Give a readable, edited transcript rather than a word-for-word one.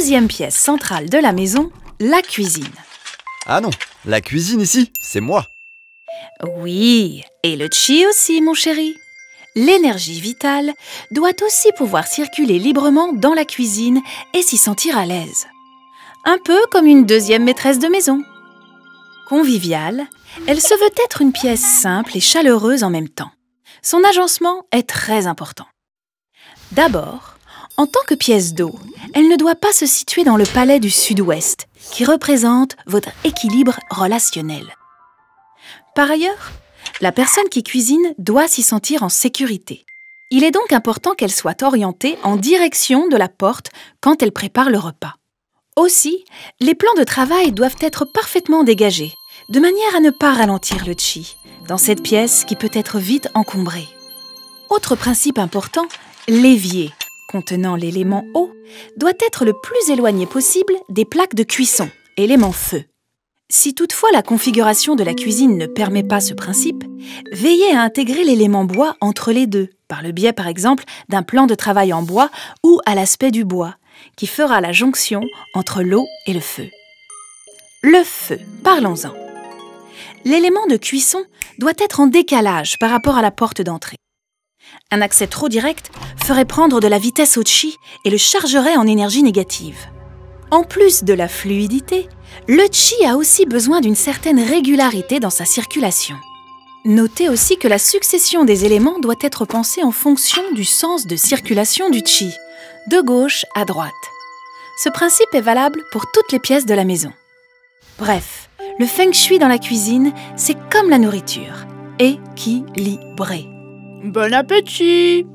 deuxième pièce centrale de la maison, la cuisine. Ah non, la cuisine ici, c'est moi. Oui, et le chi aussi, mon chéri. L'énergie vitale doit aussi pouvoir circuler librement dans la cuisine et s'y sentir à l'aise. Un peu comme une deuxième maîtresse de maison. Conviviale, elle se veut être une pièce simple et chaleureuse en même temps. Son agencement est très important. D'abord, en tant que pièce d'eau, elle ne doit pas se situer dans le palais du sud-ouest, qui représente votre équilibre relationnel. Par ailleurs, la personne qui cuisine doit s'y sentir en sécurité. Il est donc important qu'elle soit orientée en direction de la porte quand elle prépare le repas. Aussi, les plans de travail doivent être parfaitement dégagés, de manière à ne pas ralentir le chi, dans cette pièce qui peut être vite encombrée. Autre principe important, l'évier, contenant l'élément eau, doit être le plus éloigné possible des plaques de cuisson, élément feu. Si toutefois la configuration de la cuisine ne permet pas ce principe, veillez à intégrer l'élément bois entre les deux, par le biais par exemple d'un plan de travail en bois ou à l'aspect du bois, qui fera la jonction entre l'eau et le feu. Le feu, parlons-en. L'élément de cuisson doit être en décalage par rapport à la porte d'entrée. Un accès trop direct ferait prendre de la vitesse au chi et le chargerait en énergie négative. En plus de la fluidité, le chi a aussi besoin d'une certaine régularité dans sa circulation. Notez aussi que la succession des éléments doit être pensée en fonction du sens de circulation du chi, de gauche à droite. Ce principe est valable pour toutes les pièces de la maison. Bref, le feng shui dans la cuisine, c'est comme la nourriture, équilibré. Bon appétit!